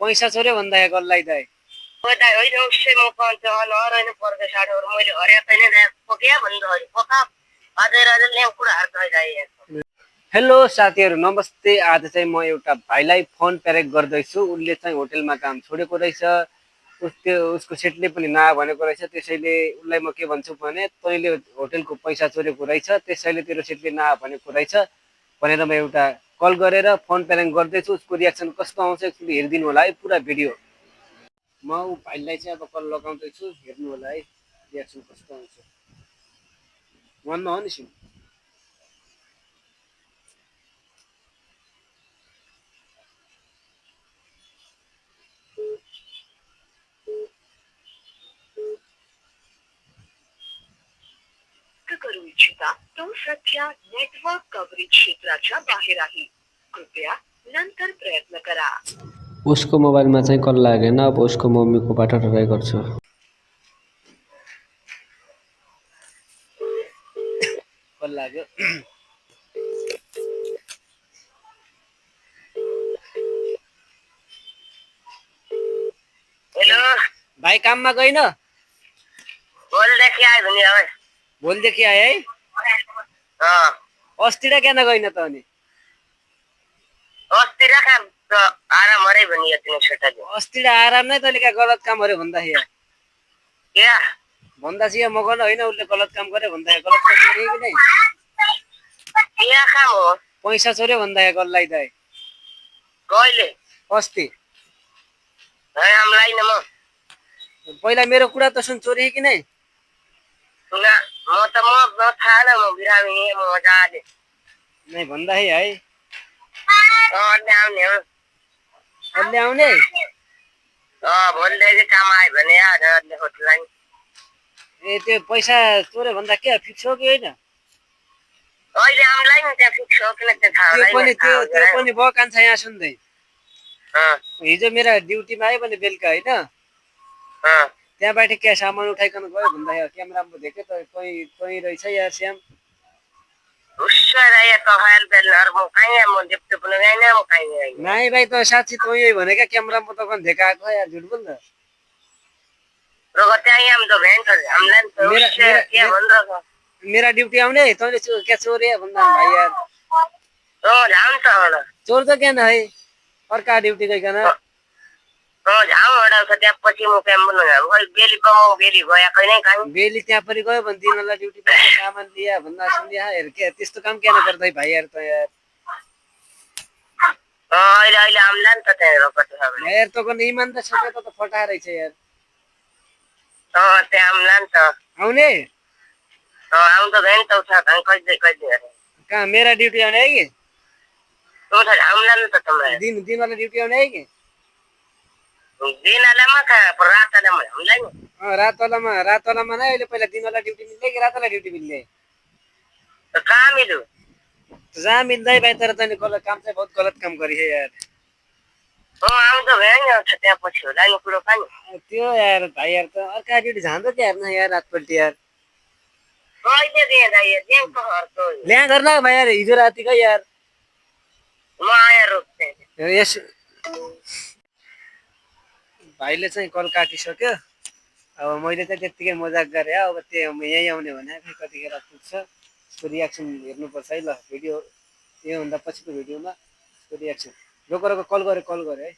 पैसा चोर्यो भन्दा कसलाई दाइ दाइ होइन उसै म पञ्च नरहेन पर्के साडीहरू मैले हरिया छैन दाइ पोक्या भन्दाखेरि पोका अझै अझै ल्याउ कुराहरू दाइ दाइ हेलो साथीहरू नमस्ते। आज चाहिँ म एउटा भाइलाई फोन प्यारेक गर्दैछु। उसले चाहिँ होटेलमा काम छोडेको रहेछ। उसको सेटले पनि ना भनेको रहेछ। त्यसैले उसलाई म के भन्छु भने तैँले होटेलको पैसा चोरेको रहेछ, त्यसैले तेरो सेटले ना भनेको रहेछ भनेर म एउटा कल गरेर फोन प्यारेक गर्दैछु। उसको रियाक्सन कस्तो आउँछ एकचोटि हेरिदिनु होला है पुरा भिडियो। म ऊ भाइलाई चाहिँ अब कल लगाउँदैछु, हेर्नु होला है रियाक्सन कस्तो आउँछ। वानमा हो नि सिम। करू इच्छिता तो सध्या नेटवर्क कव्हरेज क्षेत्राच्या बाहेर आहे. कृपया नंतर प्रयत्न करा. उसको मोबाइलमा चाहिँ कल लागेन। अब उसको मम्मीकोबाट ट्राई गर्छु। कल लाग्यो। हेलो भाइ काममा गइन? भोलिदेखि आयो भने अब भोलिदेखि आए है? अस्तिर किन गइन त अनि? अस्तिर काम आराम अरे भनी यति छटा दे। अस्तिर आराम नै तैँले क्या गलत काम गर्यो भन्दाखेरि क्या भन्दा चाहिँ म गर्न होइन, उसले गलत काम गर्यो भन्दाखेरि गलत काम गरे कि नै? क्या काम हो? पैसा चोर्यो भन्दाखेरि कसलाई दाइ? कहिले? अस्ति। हामीलाई न म पहिला मेरो कुरा त सुन, चोरी कि नै? ना म त म थाहा न, म बिरामी म जाने नै भन्दाखेरि है ल्याउने हो। अहिले आउने? भोलिदेखि काम आयो भने होटललाई। ए त्यो पैसा चोर्यो भन्दा के फिक्स हो कि होइन? अहिले हामीलाई नि त्यहाँ फिक्स हो किन त्यो थाहा त्यो पनि भयो कान्छा। यहाँ सुन्दै, हिजो मेरा ड्युटीमा आयो भने बेलुका होइन, त्यहाँबाट क्या सामान उठाइकन गयो भन्दाखेरि क्यामेरामा देखेँ त तँ रहेछ यार श्याम। नाइ भाइ त साँच्ची तँ यही भने क्या क्यामेरामा त कन देखाएको यार, झुट बोल न। मेरा ड्यूटी आउने तैँले क्या चोरे भन्दा भाइ यार। चोर त क्या न है अर्का ड्यूटी गइकन बेली त्यहाँ पनि गयो भने दिनवाला ड्यूटी पनि सामान लिया भन्दा सुन्दिया हेर के त्यस्तो काम किन गर्दै भाइ यार त यार। यार त कन इमानदार छ त फटा रहेछ यार। आउने? कहाँ मेरा ड्यूटी आउने है कि? दिनवाला ड्यूटी आउने है कि? रातवालामा नै अहिले पहिला दिनवाला ड्यूटी मिल्ने कि रातवाला ड्यूटी मिल्ने? कहाँ मिल्यो? जहाँ मिल्दै भाइ, तर तैँले गलत काम चाहिँ बहुत गलत काम गरी है यार। त्यो यार भाइ यार त अर्का ड्यूटी जाँदो क्या हेर्न यार रातपल्टि यार। ल्याङ गर्न भाइ यार हिजो रातिको यार। यस भाइले चाहिँ कल काटिसक्यो। अब मैले चाहिँ त्यत्तिकै मजाक गरेँ। अब त्यो यहीँ आउने भने कतिखेर पुग्छ उसको रियाक्सन हेर्नुपर्छ है। ल भिडियो योभन्दा पछिको भिडियोमा उसको रियाक्सन रोक कल गरे है।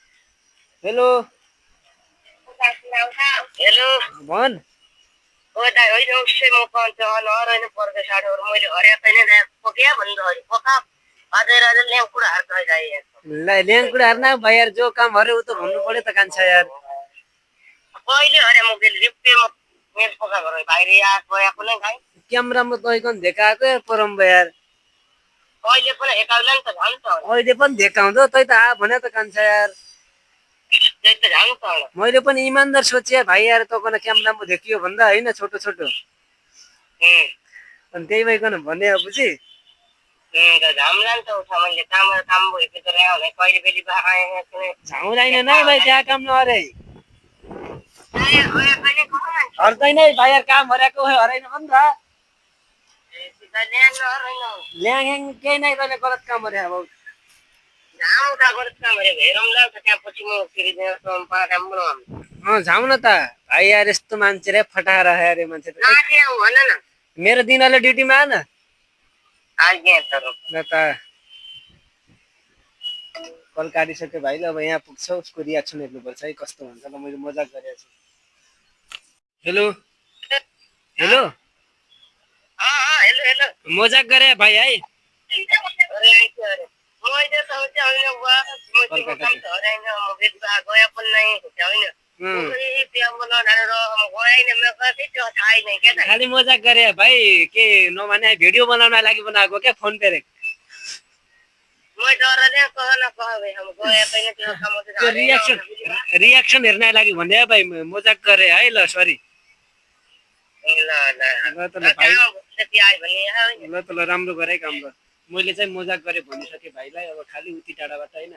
हेलो हेलो भन। ल्याङ कुराहरू न भाइ यार, जो काम हरे ऊ त भन्नु पर्यो त कान्छा यार। क्यामेरामा तैकन देखाएको परम यार। अहिले पनि देखाउँदो तै त आ भने त कान्छा यार। मैले पनि इमानदार सोचे भाइ यार, तँको क्यामेरामा देखियो भन्दा होइन छोटो छोटो, अनि त्यही भइकन भने बुझी। झाउँदैन नै भाइ त्यहाँ काम नअरे हर्दैन भाइ यार, काम हरेको हरेन हो नि त। ल्याङ केही नै तैँले गलत काम गरे अब। जाउँ त गर्छ भने हेरौँला त त्यहाँ पछि म फेरि राम्रो जाउँ न त भाइ यार यस्तो मान्छे रे फटाएर अरे मान्छे त लागे भन न मेरो दिनले ड्युटीमा आएन आज्ञा तर ल त कल काटिसक्यो भाइ ल अब यहाँ पुग्छ उसको रियाक्सन हेर्नुपर्छ है कस्तो हुन्छ ल मैले मजाक गरेको छु हेलो हेलो हेलो हेलो मजाक गरे भाइ है अरे आइछ अरे मैले त होइन बुवा म काम त हराइन म बेच्दा गए पनि नै होइन त्यहाँ बोलाउन र म गएन मेरो कति त्यो थाहै नै के त खालि मजाक गरे भाइ के नभने भिडियो बनाउन लागि बनाएको क्या फोन पेरेक म डरले कह न कह भाइ हम गए पनि त्यो काम त्यो रियाक्सन हेर्न लागि भन्ने भाइ मजाक गरे है ल सरी ल ल त ल भाइ ल त ल राम्रो गरे काम ल मैले चाहिँ मजाक गरेँ भनिसकेँ भाइलाई अब खालि उति टाढाबाट होइन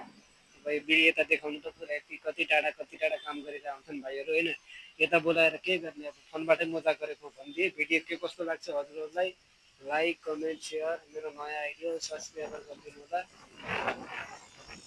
भाइ भिडियो यता देखाउनु त पुरा यति कति टाढा काम गरेर आउँछन् भाइहरू होइन यता बोलाएर के गर्ने अब फोनबाटै मजाक गरेको भनिदिएँ भिडियो के कस्तो लाग्छ हजुरहरूलाई लाइक कमेन्ट सेयर मेरो नयाँ आइडियो सब्सक्राइबर गरिदिनु होला